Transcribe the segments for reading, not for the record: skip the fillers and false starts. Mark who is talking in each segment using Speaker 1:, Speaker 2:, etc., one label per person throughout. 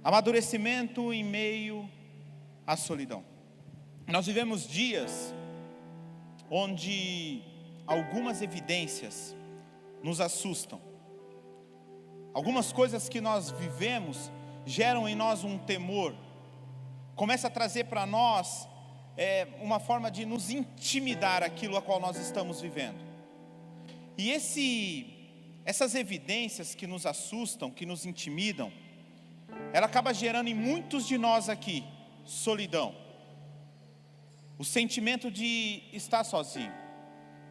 Speaker 1: Amadurecimento em meio à solidão. Nós vivemos dias onde algumas evidências nos assustam. Algumas coisas que nós vivemos geram em nós um temor. Começa a trazer para nós uma forma de nos intimidar aquilo a qual nós estamos vivendo. E essas evidências que nos assustam, que nos intimidam, ela acaba gerando em muitos de nós aqui solidão, o sentimento de estar sozinho.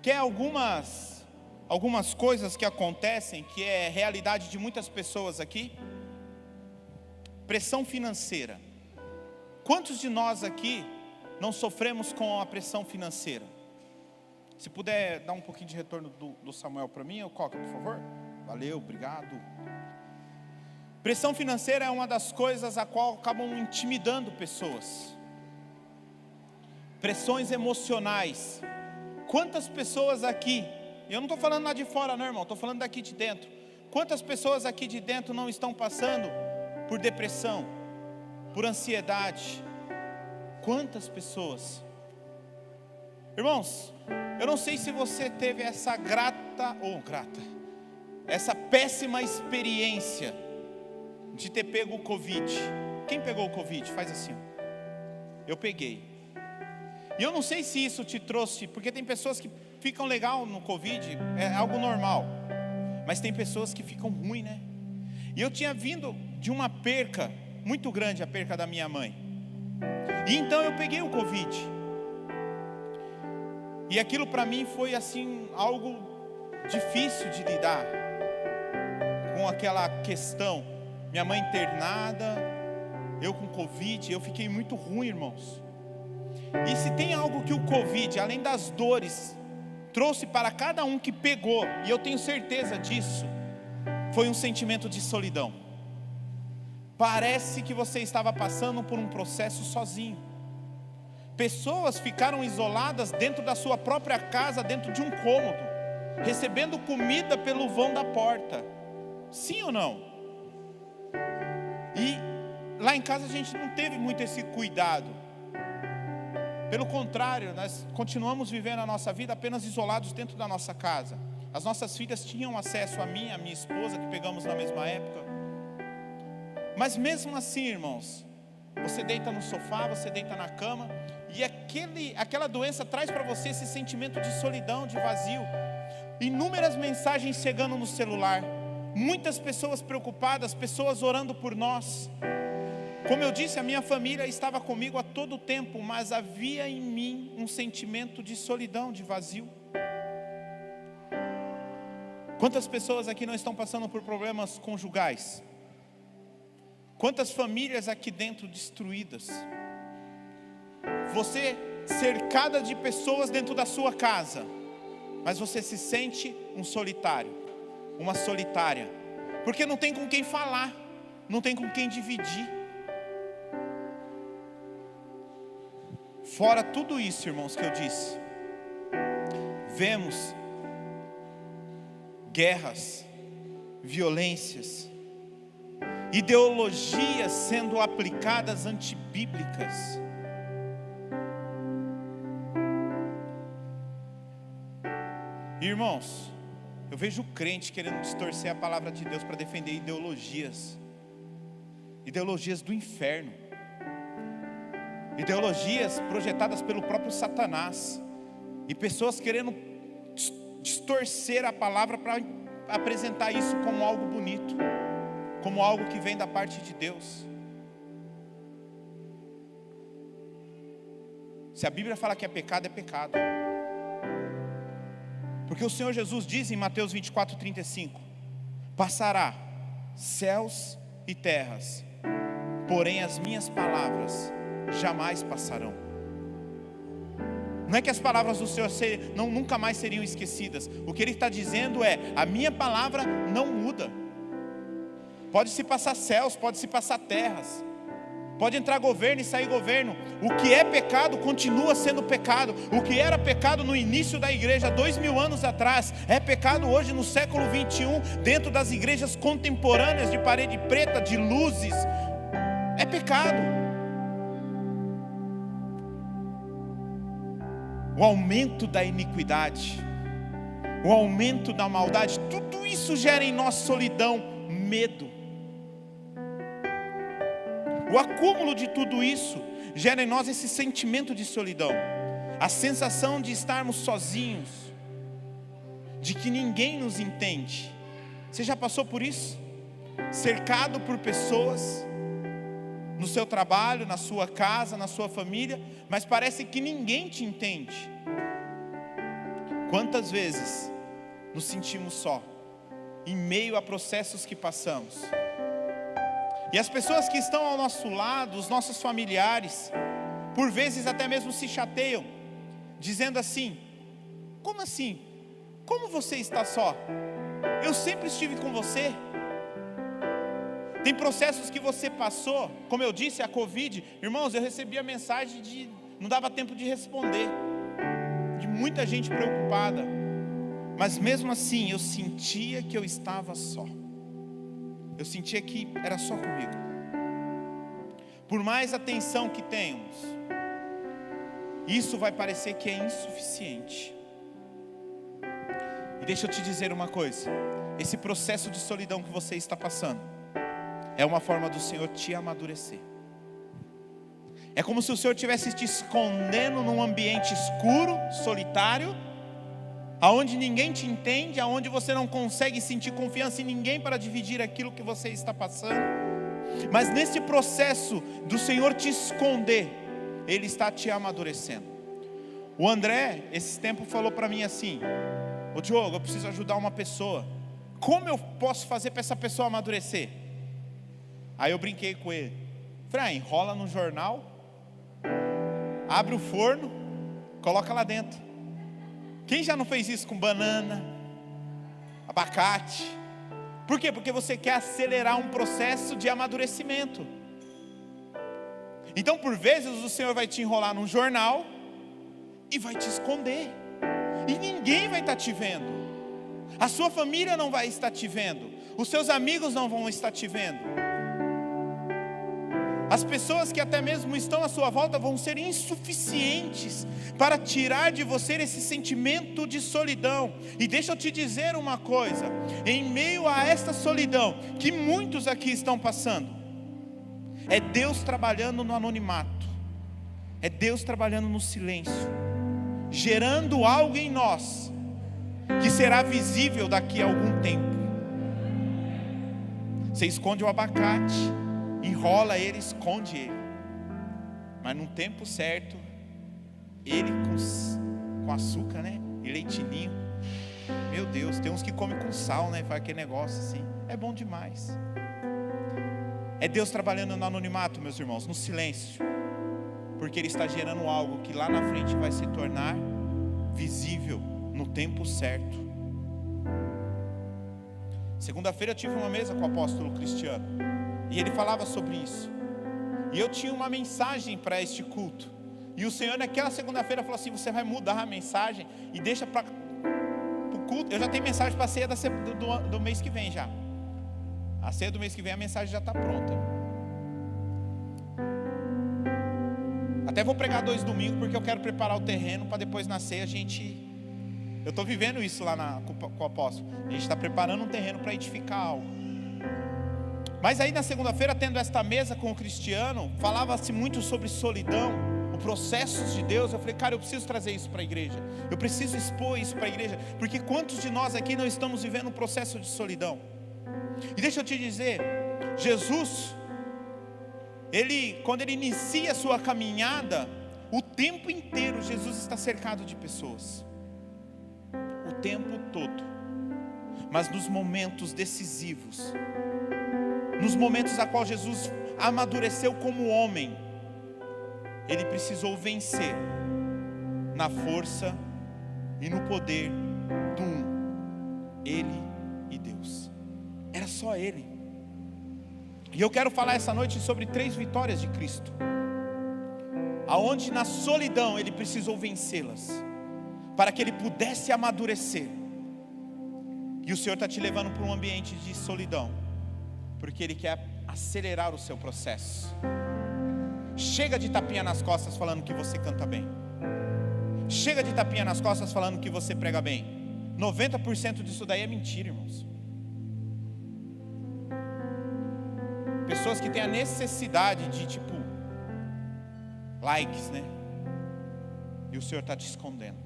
Speaker 1: Quer algumas coisas que acontecem, que é realidade de muitas pessoas aqui? Pressão financeira. Quantos de nós aqui não sofremos com a pressão financeira? Se puder dar um pouquinho de retorno do Samuel para mim, Coca, por favor. Valeu, obrigado. Pressão financeira é uma das coisas a qual acabam intimidando pessoas. Pressões emocionais. Quantas pessoas aqui, eu não estou falando lá de fora não, irmão, estou falando daqui de dentro. Quantas pessoas aqui de dentro não estão passando por depressão, por ansiedade? Quantas pessoas? Irmãos, eu não sei se você teve essa essa péssima experiência de ter pego o Covid. Quem pegou o Covid? Faz assim. Eu peguei. E eu não sei se isso te trouxe, porque tem pessoas que ficam legal no Covid, é algo normal. Mas tem pessoas que ficam ruim, né? E eu tinha vindo de uma perca muito grande, a perca da minha mãe. E então eu peguei o Covid. E aquilo para mim foi assim, algo difícil de lidar com aquela questão. Minha mãe internada, eu com Covid, eu fiquei muito ruim, irmãos. E se tem algo que o Covid, além das dores, trouxe para cada um que pegou, e eu tenho certeza disso, foi um sentimento de solidão. Parece que você estava passando por um processo sozinho. Pessoas ficaram isoladas dentro da sua própria casa, dentro de um cômodo, recebendo comida pelo vão da porta. Sim ou não? E lá em casa a gente não teve muito esse cuidado. Pelo contrário, nós continuamos vivendo a nossa vida apenas isolados dentro da nossa casa. As nossas filhas tinham acesso a mim, a minha esposa, que pegamos na mesma época. Mas mesmo assim, irmãos, você deita no sofá, você deita na cama, e aquela doença traz para você esse sentimento de solidão, de vazio. Inúmeras mensagens chegando no celular, muitas pessoas preocupadas, pessoas orando por nós. Como eu disse, a minha família estava comigo a todo tempo, mas havia em mim um sentimento de solidão, de vazio. Quantas pessoas aqui não estão passando por problemas conjugais? Quantas famílias aqui dentro destruídas? Você cercada de pessoas dentro da sua casa, mas você se sente um solitário, uma solitária, porque não tem com quem falar, não tem com quem dividir. Fora tudo isso, irmãos, que eu disse, vemos guerras, violências, ideologias sendo aplicadas antibíblicas. Irmãos, eu vejo crente querendo distorcer a palavra de Deus para defender ideologias do inferno, ideologias projetadas pelo próprio Satanás, e pessoas querendo distorcer a palavra para apresentar isso como algo bonito, como algo que vem da parte de Deus. Se a Bíblia fala que é pecado, é pecado. Porque o Senhor Jesus diz em Mateus 24:35: passará céus e terras, porém as minhas palavras jamais passarão. Não é que as palavras do Senhor nunca mais seriam esquecidas. O que Ele está dizendo é: a minha palavra não muda. Pode se passar céus, pode se passar terras, pode entrar governo e sair governo. O que é pecado continua sendo pecado. O que era pecado no início da igreja 2000 anos atrás é pecado hoje no século 21, dentro das igrejas contemporâneas de parede preta, de luzes, pecado. O aumento da iniquidade, o aumento da maldade, tudo isso gera em nós solidão, medo. O acúmulo de tudo isso gera em nós esse sentimento de solidão, a sensação de estarmos sozinhos, de que ninguém nos entende. Você já passou por isso? Cercado por pessoas, no seu trabalho, na sua casa, na sua família, mas parece que ninguém te entende. Quantas vezes nos sentimos só, em meio a processos que passamos? E as pessoas que estão ao nosso lado, os nossos familiares, por vezes até mesmo se chateiam, dizendo assim: como assim? Como você está só? Eu sempre estive com você. Tem processos que você passou, como eu disse, a Covid. Irmãos, eu recebi a mensagem não dava tempo de responder, de muita gente preocupada. Mas mesmo assim, eu sentia que eu estava só. Eu sentia que era só comigo. Por mais atenção que tenhamos, isso vai parecer que é insuficiente. E deixa eu te dizer uma coisa: esse processo de solidão que você está passando é uma forma do Senhor te amadurecer. É como se o Senhor estivesse te escondendo num ambiente escuro, solitário, aonde ninguém te entende, aonde você não consegue sentir confiança em ninguém para dividir aquilo que você está passando. Mas nesse processo do Senhor te esconder, Ele está te amadurecendo. O André, esse tempo, falou para mim assim: ô Diogo, eu preciso ajudar uma pessoa. Como eu posso fazer para essa pessoa amadurecer? Aí eu brinquei com ele. Falei: enrola no jornal, abre o forno, coloca lá dentro. Quem já não fez isso com banana, abacate? Por quê? Porque você quer acelerar um processo de amadurecimento. Então, por vezes, o Senhor vai te enrolar num jornal e vai te esconder, e ninguém vai estar te vendo. A sua família não vai estar te vendo, os seus amigos não vão estar te vendo. As pessoas que até mesmo estão à sua volta vão ser insuficientes para tirar de você esse sentimento de solidão. E deixa eu te dizer uma coisa: em meio a esta solidão que muitos aqui estão passando, é Deus trabalhando no anonimato, é Deus trabalhando no silêncio, gerando algo em nós que será visível daqui a algum tempo. Você esconde o abacate, enrola ele, esconde ele, mas no tempo certo, ele com açúcar, né? E leitinho. Meu Deus, tem uns que comem com sal, né? Faz aquele negócio assim, é bom demais. É Deus trabalhando no anonimato, meus irmãos, no silêncio, porque Ele está gerando algo que lá na frente vai se tornar visível no tempo certo. Segunda-feira eu tive uma mesa com o apóstolo Cristiano, e ele falava sobre isso. E eu tinha uma mensagem para este culto. E o Senhor naquela segunda-feira falou assim: você vai mudar a mensagem e deixa para o culto. Eu já tenho mensagem para a ceia do mês que vem já. A ceia do mês que vem a mensagem já está pronta. Até vou pregar 2 domingos, porque eu quero preparar o terreno para depois na ceia a gente... Eu estou vivendo isso lá com o apóstolo. A gente está preparando um terreno para edificar algo. Mas aí na segunda-feira, tendo esta mesa com o Cristiano, falava-se muito sobre solidão, o processo de Deus. Eu falei: cara, eu preciso trazer isso para a igreja, eu preciso expor isso para a igreja, porque quantos de nós aqui não estamos vivendo um processo de solidão? E deixa eu te dizer, Jesus, quando ele inicia a sua caminhada, o tempo inteiro Jesus está cercado de pessoas, o tempo todo. Mas nos momentos decisivos, nos momentos a qual Jesus amadureceu como homem, Ele precisou vencer na força e no poder Ele e Deus. Era só Ele. E eu quero falar essa noite sobre 3 vitórias de Cristo, aonde na solidão Ele precisou vencê-las, para que Ele pudesse amadurecer. E o Senhor está te levando para um ambiente de solidão, porque Ele quer acelerar o seu processo. Chega de tapinha nas costas falando que você canta bem. Chega de tapinha nas costas falando que você prega bem. 90% disso daí é mentira, irmãos. Pessoas que têm a necessidade de likes, né? E o Senhor está te escondendo.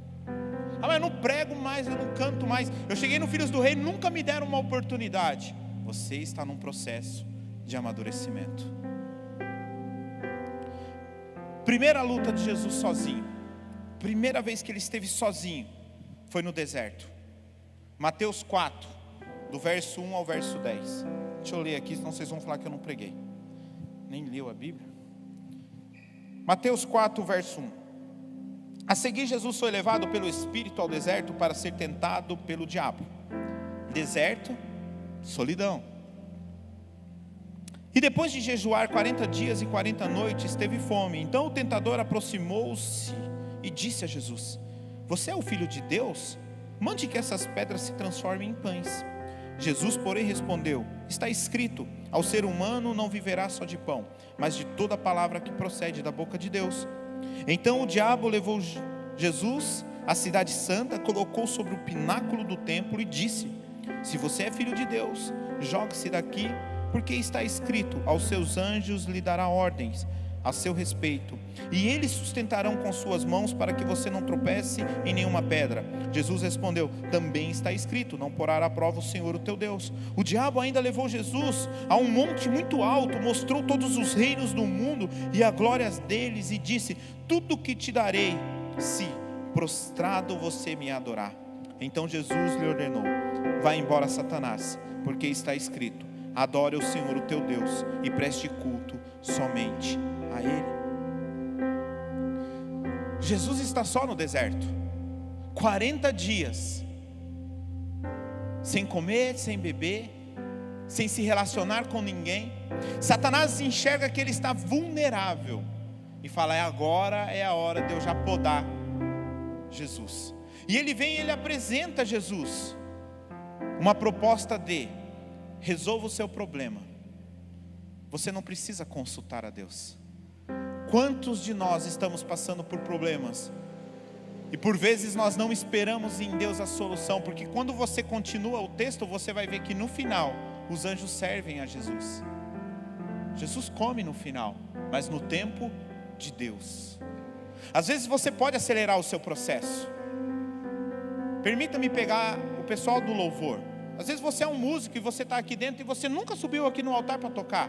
Speaker 1: Mas eu não prego mais, eu não canto mais. Eu cheguei no Filhos do Rei, nunca me deram uma oportunidade. Você está num processo de amadurecimento. Primeira luta de Jesus sozinho. Primeira vez que ele esteve sozinho foi no deserto. Mateus 4, do verso 1 ao verso 10. Deixa eu ler aqui, senão vocês vão falar que eu não preguei. Nem leu a Bíblia. Mateus 4, verso 1. A seguir, Jesus foi levado pelo Espírito ao deserto para ser tentado pelo diabo. Deserto, solidão. E depois de jejuar 40 dias e 40 noites, teve fome. Então o tentador aproximou-se e disse a Jesus: você é o Filho de Deus? Mande que essas pedras se transformem em pães. Jesus, porém, respondeu: está escrito, ao ser humano não viverá só de pão, mas de toda palavra que procede da boca de Deus. Então o diabo levou Jesus à cidade santa, colocou sobre o pináculo do templo e disse: se você é filho de Deus, jogue-se daqui, porque está escrito, aos seus anjos lhe dará ordens a seu respeito, e eles sustentarão com suas mãos para que você não tropece em nenhuma pedra. Jesus respondeu: também está escrito, não porá à prova o Senhor o teu Deus. O diabo ainda levou Jesus a um monte muito alto, mostrou todos os reinos do mundo e a glória deles, e disse: tudo que te darei, se prostrado você me adorar. Então Jesus lhe ordenou: vá embora, Satanás, porque está escrito, adore o Senhor o teu Deus e preste culto somente a Ele. Jesus está só no deserto, 40 dias, sem comer, sem beber, sem se relacionar com ninguém. Satanás enxerga que ele está vulnerável e fala: agora é a hora de eu já podar Jesus. E ele vem e ele apresenta a Jesus uma proposta de: resolva o seu problema, você não precisa consultar a Deus. Quantos de nós estamos passando por problemas e por vezes nós não esperamos em Deus a solução, porque quando você continua o texto, você vai ver que no final os anjos servem a Jesus. Jesus come no final, mas no tempo de Deus. Às vezes você pode acelerar o seu processo. Permita-me pegar o pessoal do louvor. Às vezes você é um músico e você está aqui dentro e você nunca subiu aqui no altar para tocar.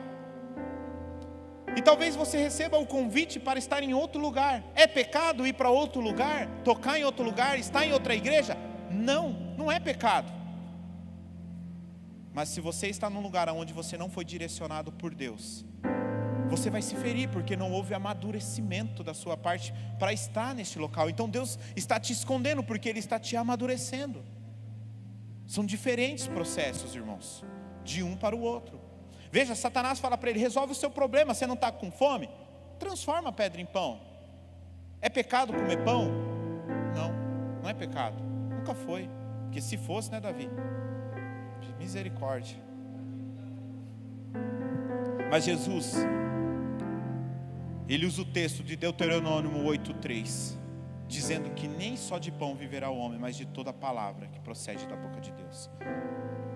Speaker 1: E talvez você receba o convite para estar em outro lugar. É pecado ir para outro lugar? Tocar em outro lugar? Estar em outra igreja? Não, não é pecado. Mas se você está num lugar onde você não foi direcionado por Deus, você vai se ferir, porque não houve amadurecimento da sua parte para estar neste local. Então Deus está te escondendo, porque Ele está te amadurecendo. São diferentes processos, irmãos, de um para o outro. Veja, Satanás fala para ele: resolve o seu problema, você não está com fome? Transforma a pedra em pão. É pecado comer pão? Não, não é pecado, nunca foi. Porque se fosse, né, Davi? Misericórdia. Mas Jesus, Ele usa o texto de Deuteronômio 8:3, dizendo que nem só de pão viverá o homem, mas de toda palavra que procede da boca de Deus.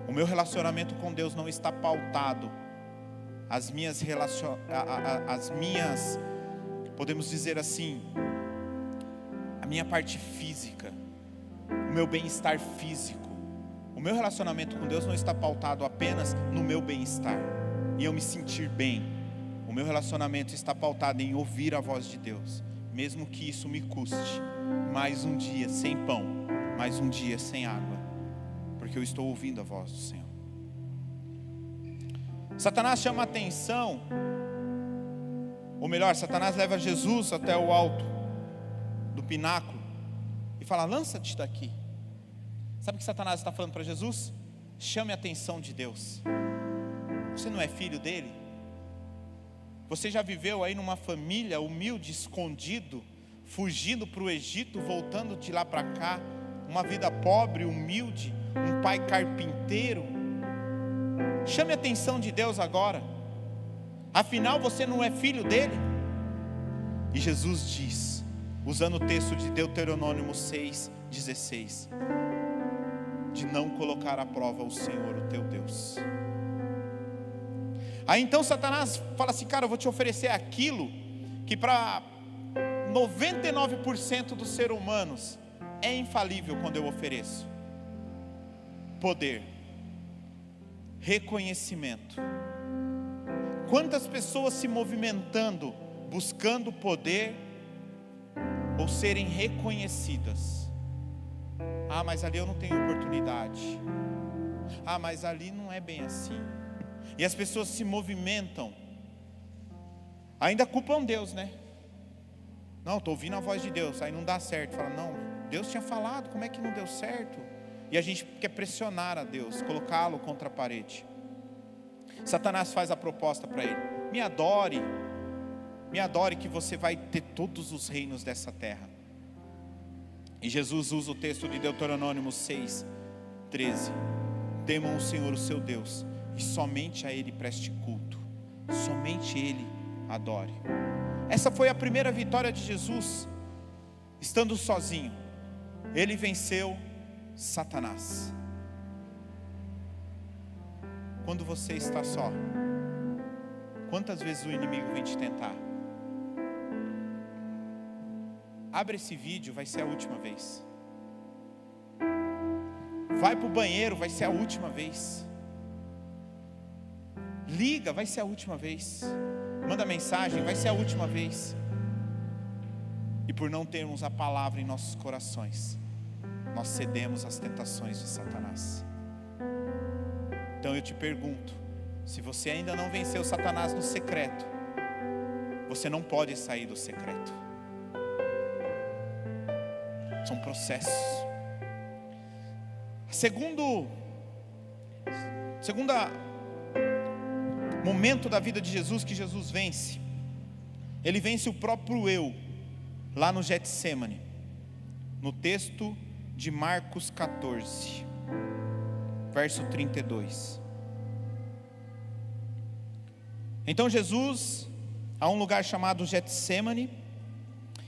Speaker 1: O meu relacionamento com Deus não está pautado as minhas, podemos dizer assim, a minha parte física, o meu bem-estar físico. O meu relacionamento com Deus não está pautado apenas no meu bem-estar e eu me sentir bem. O meu relacionamento está pautado em ouvir a voz de Deus, mesmo que isso me custe mais um dia sem pão, mais um dia sem água, porque eu estou ouvindo a voz do Senhor. Satanás chama a atenção, ou melhor, Satanás leva Jesus até o alto do pináculo e fala: lança-te daqui. Sabe o que Satanás está falando para Jesus? Chame a atenção de Deus. Você não é filho dele? Você já viveu aí numa família humilde, escondido, fugindo para o Egito, voltando de lá para cá, uma vida pobre, humilde, um pai carpinteiro? Chame a atenção de Deus agora. Afinal, você não é filho dele? E Jesus diz, usando o texto de Deuteronômio 6,16, de não colocar à prova o Senhor, o teu Deus. Aí então Satanás fala assim, cara, eu vou te oferecer aquilo que para 99% dos seres humanos é infalível quando eu ofereço: poder, reconhecimento. Quantas pessoas se movimentando, buscando poder ou serem reconhecidas? Ah, mas ali eu não tenho oportunidade. Ah, mas ali não é bem assim. E as pessoas se movimentam, ainda culpam Deus, né? Não, estou ouvindo a voz de Deus, aí não dá certo. Fala, não, Deus tinha falado, como é que não deu certo? E a gente quer pressionar a Deus, colocá-lo contra a parede. Satanás faz a proposta para ele: me adore que você vai ter todos os reinos dessa terra. E Jesus usa o texto de Deuteronômio 6,13: temam o Senhor o seu Deus, e somente a Ele preste culto, somente Ele adore. Essa foi a primeira vitória de Jesus, estando sozinho. Ele venceu Satanás. Quando você está só, quantas vezes o inimigo vem te tentar? Abre esse vídeo, vai ser a última vez. Vai para o banheiro, vai ser a última vez. Liga, vai ser a última vez. Manda mensagem, vai ser a última vez. E por não termos a palavra em nossos corações, nós cedemos às tentações de Satanás. Então eu te pergunto, se você ainda não venceu Satanás no secreto, você não pode sair do secreto. São processos. Segundo momento da vida de Jesus que Jesus vence, ele vence o próprio eu, lá no Getsemane, no texto de Marcos 14, verso 32. Então Jesus, a um lugar chamado Getsemane,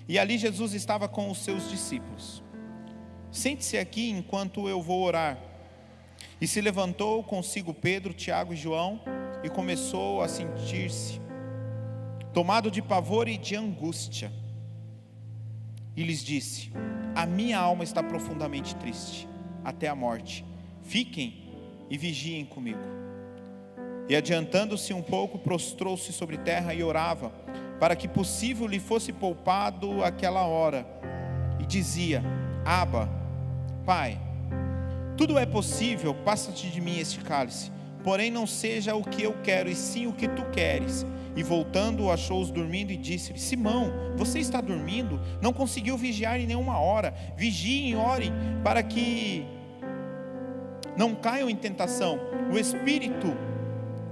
Speaker 1: e ali Jesus estava com os seus discípulos. Sente-se aqui enquanto eu vou orar. E se levantou consigo Pedro, Tiago e João, e começou a sentir-se tomado de pavor e de angústia. E lhes disse: a minha alma está profundamente triste, até a morte. Fiquem e vigiem comigo. E adiantando-se um pouco, prostrou-se sobre terra e orava, para que possível lhe fosse poupado aquela hora. E dizia: Abba, Pai, tudo é possível, passa-te de mim este cálice, porém não seja o que eu quero, e sim o que tu queres. E voltando, achou-os dormindo e disse-lhe: Simão, você está dormindo? Não conseguiu vigiar em nenhuma hora. Vigiem e orem, para que não caiam em tentação. O espírito,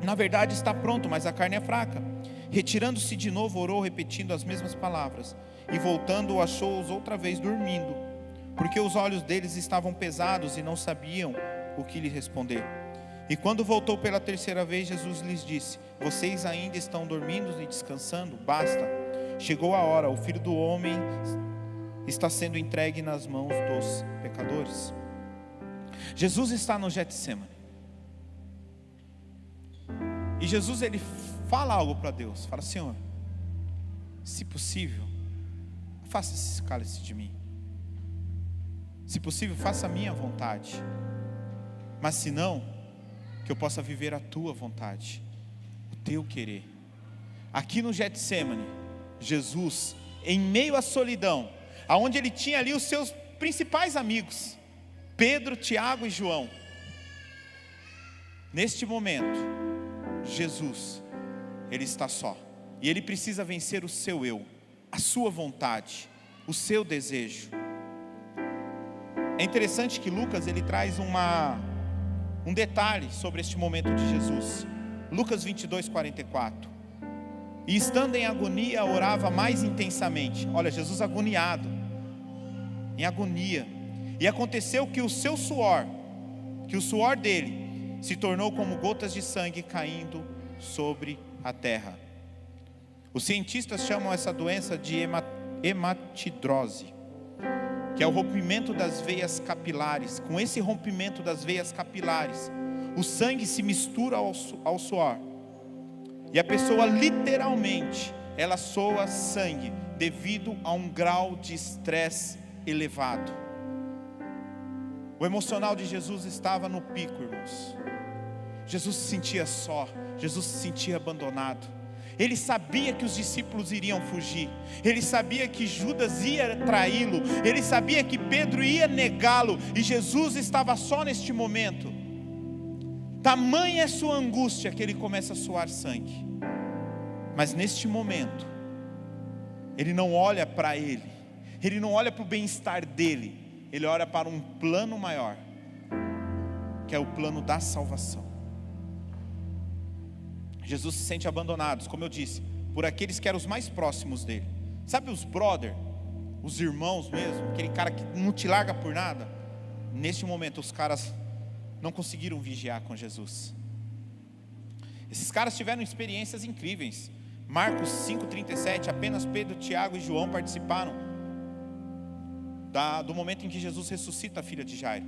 Speaker 1: na verdade, está pronto, mas a carne é fraca. Retirando-se de novo, orou, repetindo as mesmas palavras. E voltando, achou-os outra vez dormindo, porque os olhos deles estavam pesados e não sabiam o que lhe responder. E quando voltou pela terceira vez, Jesus lhes disse: vocês ainda estão dormindo e descansando? Basta, chegou a hora, o Filho do Homem está sendo entregue nas mãos dos pecadores. Jesus está no Getsemane. E Jesus, ele fala algo para Deus. Fala: Senhor, se possível, faça esse cálice de mim. Se possível, faça a minha vontade. Mas se não, que eu possa viver a tua vontade, o teu querer. Aqui no Getsemane, Jesus, em meio à solidão, aonde ele tinha ali os seus principais amigos, Pedro, Tiago e João. Neste momento, Jesus, ele está só. E ele precisa vencer o seu eu, a sua vontade, o seu desejo. É interessante que Lucas, ele traz um detalhe sobre este momento de Jesus. Lucas 22, 44. E estando em agonia, orava mais intensamente. Olha, Jesus agoniado, em agonia. E aconteceu que o suor dele se tornou como gotas de sangue caindo sobre a terra. Os cientistas chamam essa doença de hematidrose, que é o rompimento das veias capilares. Com esse rompimento das veias capilares, o sangue se mistura ao suor, e a pessoa literalmente, ela soa sangue, devido a um grau de estresse elevado. O emocional de Jesus estava no pico, irmãos. Jesus se sentia só, Jesus se sentia abandonado. Ele sabia que os discípulos iriam fugir, ele sabia que Judas ia traí-lo, ele sabia que Pedro ia negá-lo, e Jesus estava só neste momento. Tamanha é sua angústia que ele começa a suar sangue. Mas neste momento, ele não olha para ele, ele não olha para o bem-estar dele, ele olha para um plano maior, que é o plano da salvação. Jesus se sente abandonado, como eu disse, por aqueles que eram os mais próximos dele. Sabe os brother, os irmãos mesmo, aquele cara que não te larga por nada? Neste momento os caras não conseguiram vigiar com Jesus. Esses caras tiveram experiências incríveis. Marcos 5,37, apenas Pedro, Tiago e João participaram do momento em que Jesus ressuscita a filha de Jairo.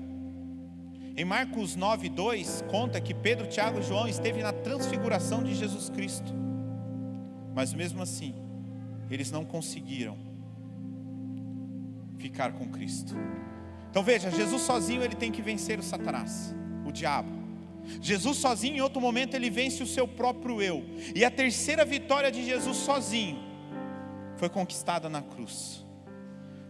Speaker 1: Em Marcos 9,2 conta que Pedro, Tiago e João esteve na transfiguração de Jesus Cristo, mas mesmo assim eles não conseguiram ficar com Cristo. Então veja, Jesus sozinho ele tem que vencer o Satanás, o diabo. Jesus sozinho, em outro momento, ele vence o seu próprio eu. E a terceira vitória de Jesus sozinho foi conquistada na cruz.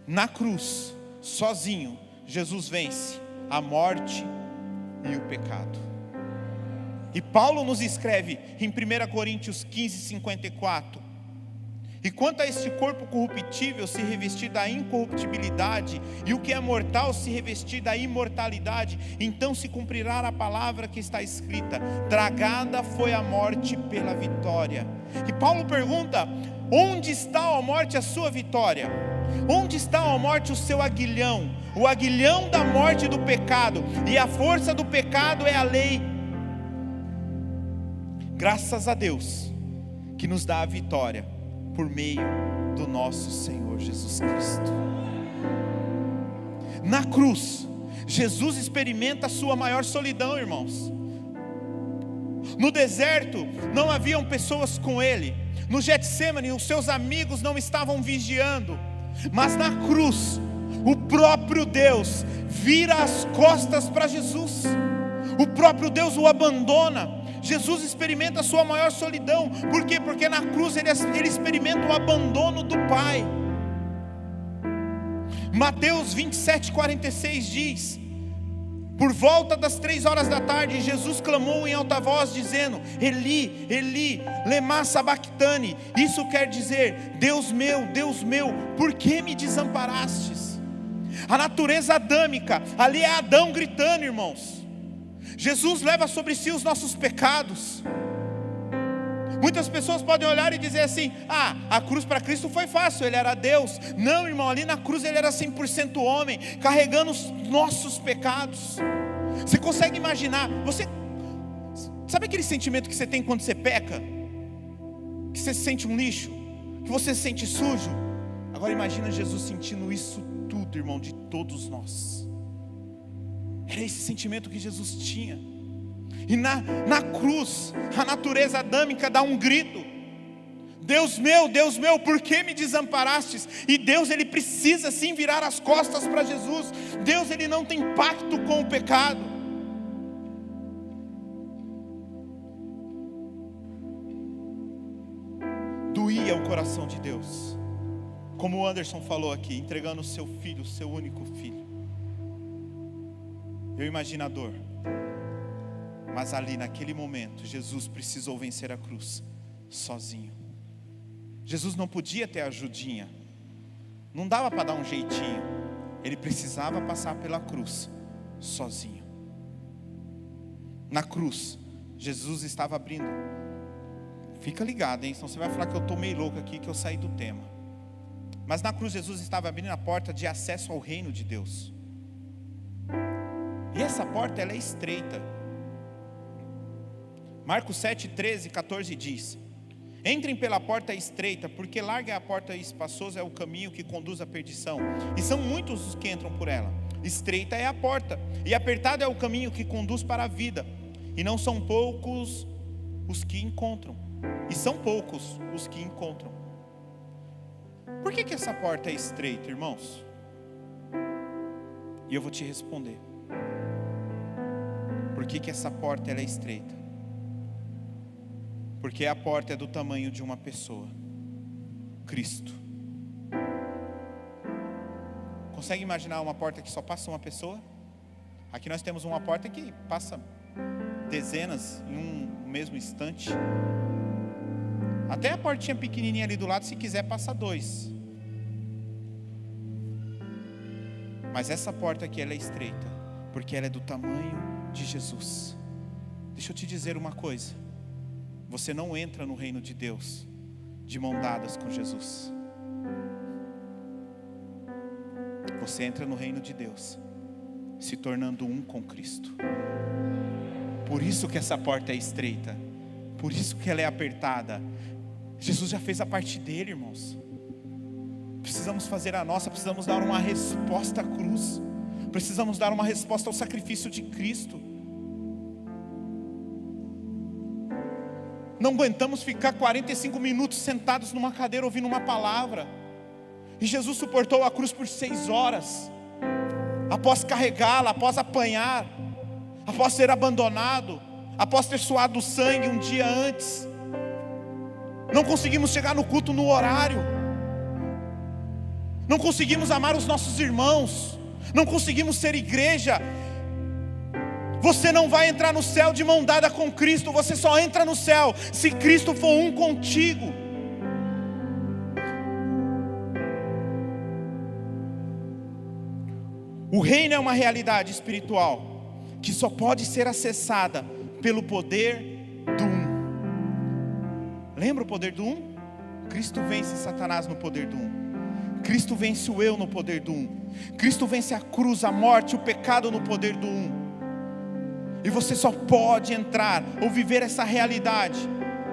Speaker 1: Na cruz, sozinho, Jesus vence a morte e o pecado. E Paulo nos escreve em 1 Coríntios 15:54: e quanto a este corpo corruptível se revestir da incorruptibilidade, e o que é mortal se revestir da imortalidade, então se cumprirá a palavra que está escrita: tragada foi a morte pela vitória. E Paulo pergunta: onde está, ó morte, a sua vitória? Onde está, ó morte, o seu aguilhão? O aguilhão da morte do pecado, e a força do pecado é a lei. Graças a Deus que nos dá a vitória por meio do nosso Senhor Jesus Cristo. Na cruz, Jesus experimenta a sua maior solidão, irmãos. No deserto não haviam pessoas com ele. No Getsêmani os seus amigos não estavam vigiando. Mas na cruz, o próprio Deus vira as costas para Jesus. O próprio Deus o abandona. Jesus experimenta a sua maior solidão. Por quê? Porque na cruz ele experimenta o abandono do Pai. Mateus 27:46 diz: por volta das 3 horas da tarde, Jesus clamou em alta voz, dizendo: Eli, Eli, lema sabachthani. Isso quer dizer: Deus meu, por que me desamparastes? A natureza adâmica, ali é Adão gritando, irmãos. Jesus leva sobre si os nossos pecados. Muitas pessoas podem olhar e dizer assim: a cruz para Cristo foi fácil, ele era Deus. Não, irmão, ali na cruz ele era 100% homem, carregando os nossos pecados. Você consegue imaginar? Sabe aquele sentimento que você tem quando você peca? Que você se sente um lixo? Que você se sente sujo? Agora imagina Jesus sentindo isso tudo, irmão, de todos nós. Era esse sentimento que Jesus tinha. E na cruz, a natureza adâmica dá um grito: Deus meu, por que me desamparastes? E Deus, ele precisa sim virar as costas para Jesus. Deus, ele não tem pacto com o pecado. Doía o coração de Deus, como o Anderson falou aqui, entregando o seu filho, o seu único filho. Eu imagino a dor. Mas ali naquele momento, Jesus precisou vencer a cruz sozinho. Jesus não podia ter ajudinha, não dava para dar um jeitinho. Ele precisava passar pela cruz sozinho. Na cruz, Jesus estava abrindo. Fica ligado, hein? Senão você vai falar que eu estou meio louco aqui, que eu saí do tema. Mas na cruz Jesus estava abrindo a porta de acesso ao reino de Deus. E essa porta, ela é estreita. Marcos 7, 13, 14 diz: Entrem pela porta estreita, porque larga é a porta e espaçoso é o caminho que conduz à perdição, e são muitos os que entram por ela. Estreita é a porta, e apertado é o caminho que conduz para a vida, e não são poucos os que encontram. E são poucos os que encontram. Por que essa porta é estreita, irmãos? E eu vou te responder. Por que essa porta ela é estreita? Porque a porta é do tamanho de uma pessoa, Cristo. Consegue imaginar uma porta que só passa uma pessoa? Aqui nós temos uma porta que passa dezenas em um mesmo instante. Até a portinha pequenininha ali do lado, se quiser, passa 2. Mas essa porta aqui ela é estreita, porque ela é do tamanho de Jesus. Deixa eu te dizer uma coisa: você não entra no reino de Deus de mão dadas com Jesus. Você entra no reino de Deus se tornando um com Cristo. Por isso que essa porta é estreita, por isso que ela é apertada. Jesus já fez a parte dele, irmãos. Precisamos fazer a nossa, precisamos dar uma resposta à cruz, precisamos dar uma resposta ao sacrifício de Cristo. Não aguentamos ficar 45 minutos sentados numa cadeira ouvindo uma palavra. E Jesus suportou a cruz por 6 horas, após carregá-la, após apanhar, após ser abandonado, após ter suado sangue um dia antes. Não conseguimos chegar no culto no horário, não conseguimos amar os nossos irmãos, não conseguimos ser igreja. Você não vai entrar no céu de mão dada com Cristo. Você só entra no céu se Cristo for um contigo. O reino é uma realidade espiritual que só pode ser acessada pelo poder do um. Lembra o poder do um? Cristo vence Satanás no poder do um. Cristo vence o eu no poder do um. Cristo vence a cruz, a morte, o pecado no poder do um. E você só pode entrar ou viver essa realidade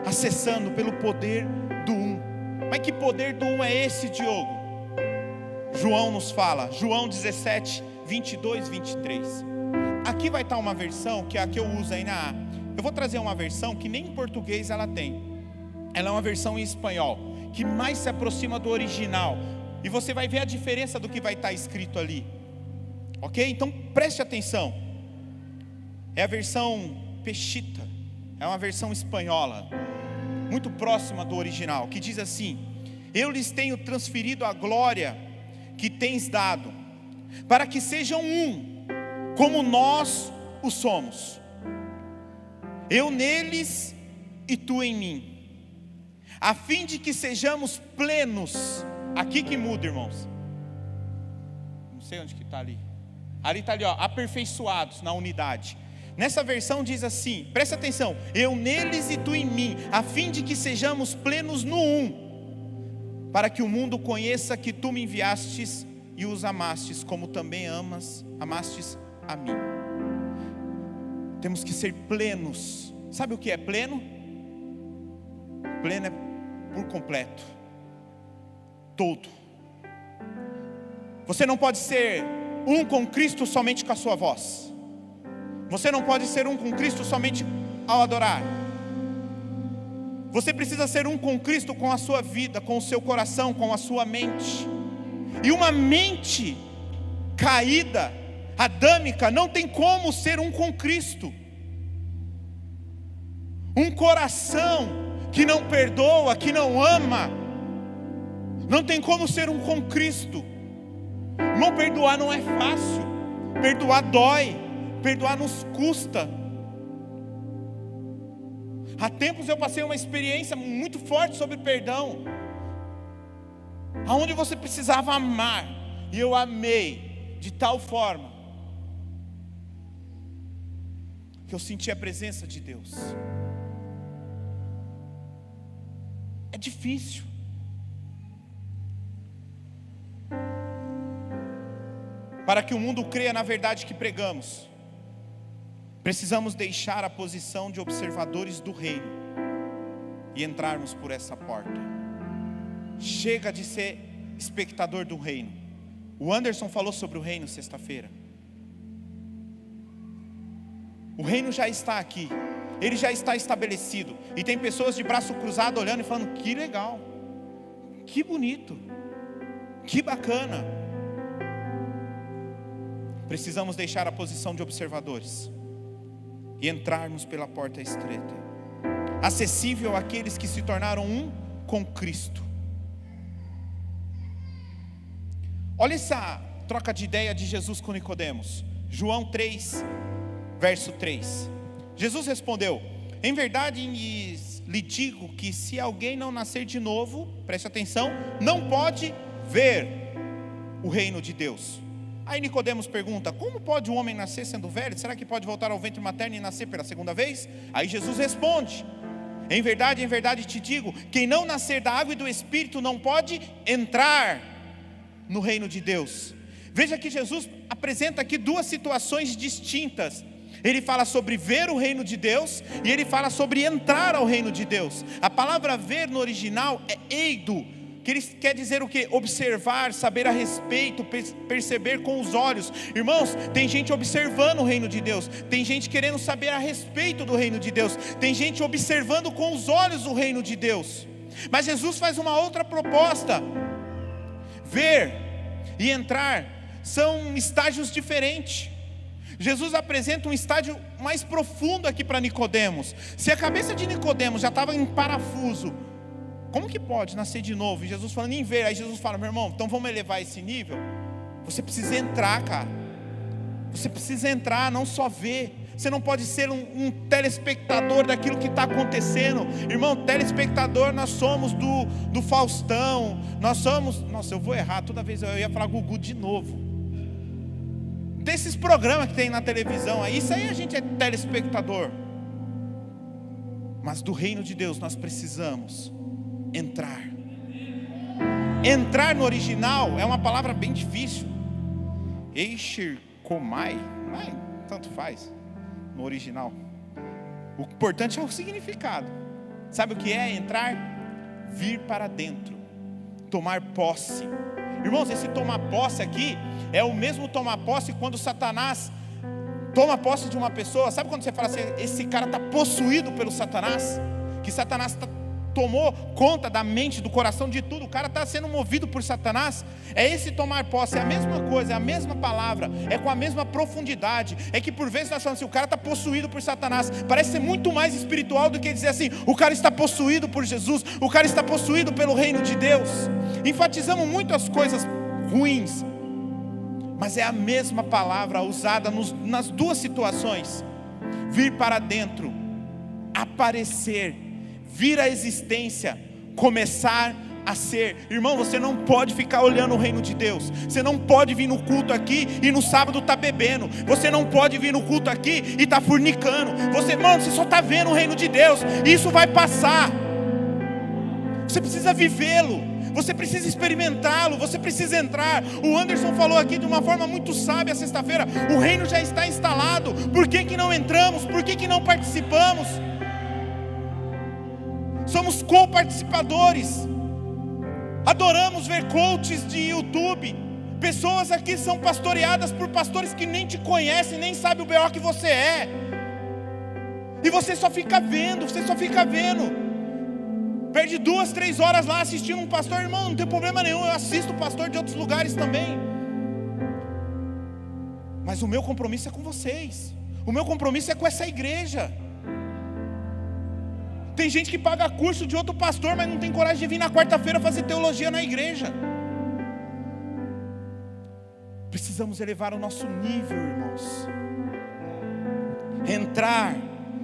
Speaker 1: acessando pelo poder do um. Mas que poder do um é esse, Diogo? João nos fala, João 17, 22, 23. Aqui vai estar uma versão que é a que eu uso aí na A. Eu vou trazer uma versão que nem em português ela tem. Ela é uma versão em espanhol, que mais se aproxima do original. E você vai ver a diferença do que vai estar escrito ali. Ok? Então preste atenção. É a versão Peshita, é uma versão espanhola, muito próxima do original, que diz assim: eu lhes tenho transferido a glória que tens dado, para que sejam um, como nós o somos, eu neles e tu em mim, a fim de que sejamos plenos. Aqui que muda, irmãos. Não sei onde que está ali. Ali está ali, ó, aperfeiçoados na unidade. Nessa versão diz assim, presta atenção: eu neles e tu em mim, a fim de que sejamos plenos no um, para que o mundo conheça que tu me enviastes e os amastes, como também amastes a mim. Temos que ser plenos. Sabe o que é pleno? Pleno é por completo, todo. Você não pode ser um com Cristo somente com a sua voz. Você não pode ser um com Cristo somente ao adorar. Você precisa ser um com Cristo com a sua vida, com o seu coração, com a sua mente. E uma mente caída, adâmica, não tem como ser um com Cristo. Um coração que não perdoa, que não ama, não tem como ser um com Cristo. Irmão, perdoar não é fácil. Perdoar dói. Perdoar nos custa. Há tempos eu passei uma experiência muito forte sobre perdão, aonde você precisava amar, e eu amei de tal forma que eu senti a presença de Deus. É difícil. Para que o mundo creia na verdade que pregamos, precisamos deixar a posição de observadores do reino e entrarmos por essa porta. Chega de ser espectador do reino. O Anderson falou sobre o reino sexta-feira. O reino já está aqui, ele já está estabelecido, e tem pessoas de braço cruzado olhando e falando: que legal, que bonito, que bacana. Precisamos deixar a posição de observadores e entrarmos pela porta estreita, acessível àqueles que se tornaram um com Cristo. Olha essa troca de ideia de Jesus com Nicodemos. João 3, verso 3. Jesus respondeu: em verdade lhe digo que se alguém não nascer de novo, preste atenção, não pode ver o reino de Deus. Aí Nicodemos pergunta: como pode um homem nascer sendo velho? Será que pode voltar ao ventre materno e nascer pela segunda vez? Aí Jesus responde: em verdade te digo, quem não nascer da água e do Espírito não pode entrar no reino de Deus. Veja que Jesus apresenta aqui duas situações distintas. Ele fala sobre ver o reino de Deus e ele fala sobre entrar ao reino de Deus. A palavra ver no original é eido, que ele quer dizer o quê? Observar, saber a respeito, perceber com os olhos. Irmãos, tem gente observando o reino de Deus, tem gente querendo saber a respeito do reino de Deus, tem gente observando com os olhos o reino de Deus. Mas Jesus faz uma outra proposta. Ver e entrar são estágios diferentes. Jesus apresenta um estágio mais profundo aqui para Nicodemos. Se a cabeça de Nicodemos já estava em parafuso, como que pode nascer de novo? E Jesus falando em ver. Aí Jesus fala: meu irmão, então vamos elevar esse nível. Você precisa entrar, cara. Você precisa entrar, não só ver. Você não pode ser um telespectador daquilo que está acontecendo. Irmão, telespectador nós somos do Faustão. Nós somos, nossa, eu vou errar, toda vez eu ia falar Gugu de novo. Desses programas que tem na televisão aí, isso aí a gente é telespectador. Mas do reino de Deus nós precisamos entrar. Entrar no original é uma palavra bem difícil. Eishir komai, tanto faz no original. O importante é o significado. Sabe o que é entrar? Vir para dentro, tomar posse. Irmãos, esse tomar posse aqui é o mesmo tomar posse quando Satanás toma posse de uma pessoa. Sabe quando você fala assim: esse cara está possuído pelo Satanás? Que Satanás tomou conta da mente, do coração, de tudo. O cara está sendo movido por Satanás. É esse tomar posse, é a mesma coisa, é a mesma palavra, é com a mesma profundidade. É que por vezes nós falamos assim: o cara está possuído por Satanás. Parece ser muito mais espiritual do que dizer assim: o cara está possuído por Jesus, o cara está possuído pelo reino de Deus. Enfatizamos muito as coisas ruins, mas é a mesma palavra usada nas duas situações. Vir para dentro, aparecer, vir à existência, começar a ser. Irmão, você não pode ficar olhando o reino de Deus. Você não pode vir no culto aqui e no sábado tá bebendo. Você não pode vir no culto aqui e tá fornicando. Você só tá vendo o reino de Deus. Isso vai passar. Você precisa vivê-lo. Você precisa experimentá-lo, você precisa entrar. O Anderson falou aqui de uma forma muito sábia sexta-feira: o reino já está instalado. Por que não entramos? Por que não participamos? Somos co-participadores. Adoramos ver coaches de YouTube. Pessoas aqui são pastoreadas por pastores que nem te conhecem, nem sabem o B.O. que você é. E você só fica vendo, Perde 2, 3 horas lá assistindo um pastor. Irmão, não tem problema nenhum, eu assisto pastor de outros lugares também. Mas o meu compromisso é com vocês. O meu compromisso é com essa igreja. Tem gente que paga curso de outro pastor, mas não tem coragem de vir na quarta-feira fazer teologia na igreja. Precisamos elevar o nosso nível, irmãos. Entrar,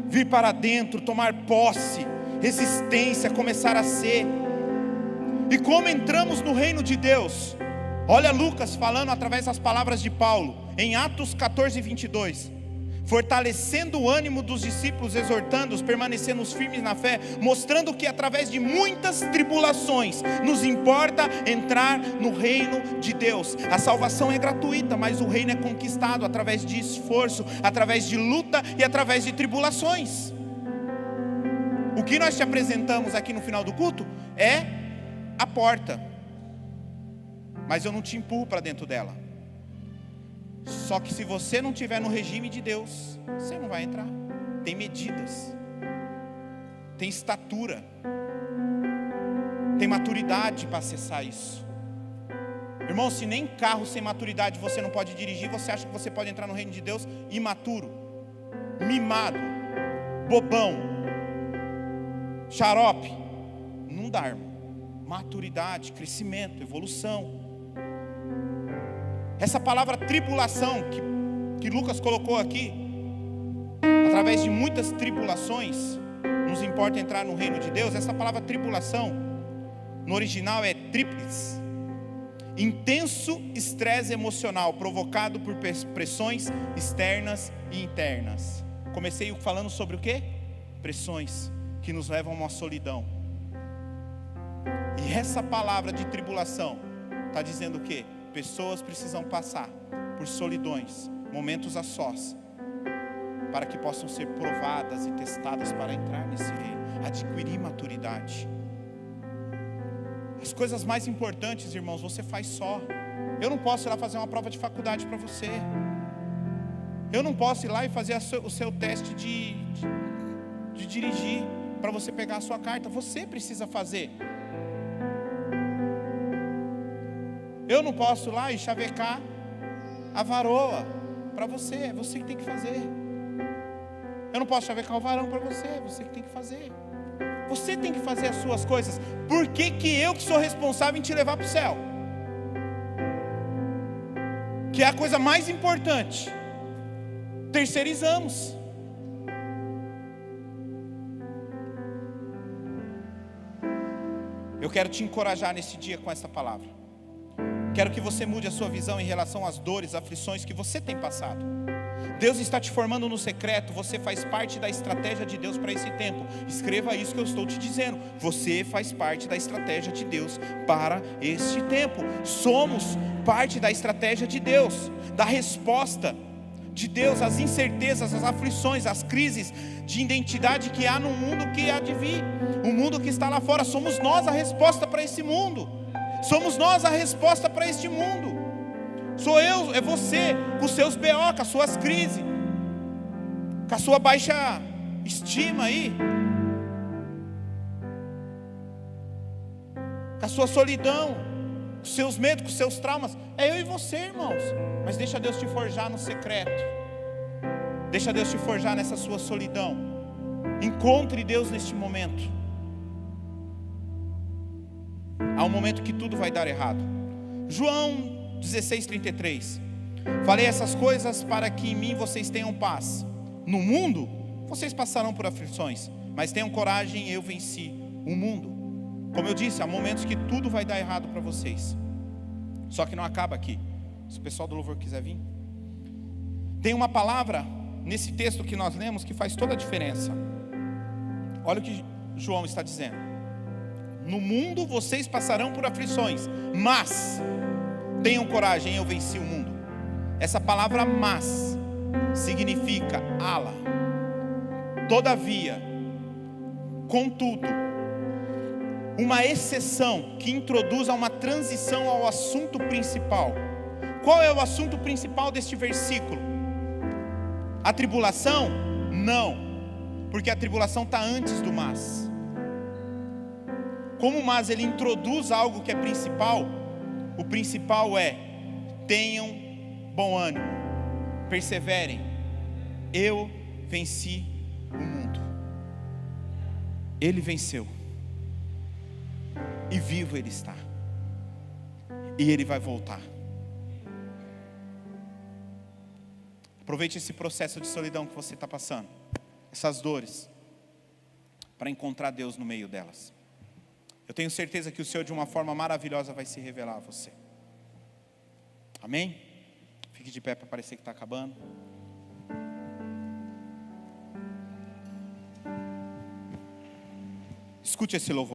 Speaker 1: vir para dentro, tomar posse, resistência, começar a ser. E como entramos no reino de Deus? Olha Lucas falando através das palavras de Paulo, em Atos 14, 22. Fortalecendo o ânimo dos discípulos, exortando-os, permanecendo firmes na fé, mostrando que através de muitas tribulações nos importa entrar no reino de Deus. A salvação é gratuita, mas o reino é conquistado através de esforço, através de luta e através de tribulações. O que nós te apresentamos aqui no final do culto é a porta, mas eu não te empurro para dentro dela. Só que se você não estiver no regime de Deus, você não vai entrar. Tem medidas, tem estatura, tem maturidade para acessar isso. Irmão, se nem carro sem maturidade você não pode dirigir, você acha que você pode entrar no reino de Deus imaturo, mimado, bobão, xarope? Não dá, irmão. Maturidade, crescimento, evolução. Essa palavra tribulação que Lucas colocou aqui, através de muitas tribulações, nos importa entrar no reino de Deus. Essa palavra tribulação, no original é tríplice. Intenso estresse emocional provocado por pressões externas e internas. Comecei falando sobre o quê? Pressões que nos levam a uma solidão. E essa palavra de tribulação está dizendo o quê? Pessoas precisam passar por solidões, momentos a sós, para que possam ser provadas e testadas para entrar nesse reino, adquirir maturidade. As coisas mais importantes, irmãos, você faz só. Eu não posso ir lá fazer uma prova de faculdade para você. Eu não posso ir lá e fazer o seu teste de dirigir para você pegar a sua carta. Você precisa fazer. Eu não posso ir lá e chavecar a varoa para você. É você que tem que fazer. Eu não posso chavecar o varão para você. É você que tem que fazer. Você tem que fazer as suas coisas. Por que eu que sou responsável em te levar para o céu? Que é a coisa mais importante. Terceirizamos. Eu quero te encorajar nesse dia com essa palavra. Quero que você mude a sua visão em relação às dores, aflições que você tem passado. Deus está te formando no secreto. Você faz parte da estratégia de Deus para esse tempo. Escreva isso que eu estou te dizendo. Você faz parte da estratégia de Deus para este tempo. Somos parte da estratégia de Deus, da resposta de Deus às incertezas, às aflições, às crises de identidade que há no mundo que há de vir. O mundo que está lá fora, somos nós a resposta para esse mundo. Somos nós a resposta para este mundo. Sou eu, é você, com os seus BO, com as suas crises, com a sua baixa estima aí, com a sua solidão, com os seus medos, com os seus traumas. É eu e você, irmãos. Mas deixa Deus te forjar no secreto. Deixa Deus te forjar nessa sua solidão. Encontre Deus neste momento. Há um momento que tudo vai dar errado. João 16:33. Falei essas coisas para que em mim vocês tenham paz. No mundo vocês passarão por aflições, mas tenham coragem, eu venci o mundo. Como eu disse, há momentos que tudo vai dar errado para vocês. Só que não acaba aqui. Se o pessoal do louvor quiser vir. Tem uma palavra nesse texto que nós lemos que faz toda a diferença. Olha o que João está dizendo. No mundo vocês passarão por aflições, mas tenham coragem, eu venci o mundo. Essa palavra mas significa ala. Todavia, contudo, uma exceção que introduz a uma transição ao assunto principal. Qual é o assunto principal deste versículo? A tribulação? Não, porque a tribulação está antes do mas. Como o mas ele introduz algo que é principal, o principal é: tenham bom ânimo, perseverem, eu venci o mundo. Ele venceu, e vivo ele está, e ele vai voltar. Aproveite esse processo de solidão que você está passando, essas dores, para encontrar Deus no meio delas. Eu tenho certeza que o Senhor de uma forma maravilhosa vai se revelar a você. Amém? Fique de pé para parecer que está acabando. Escute esse louvor.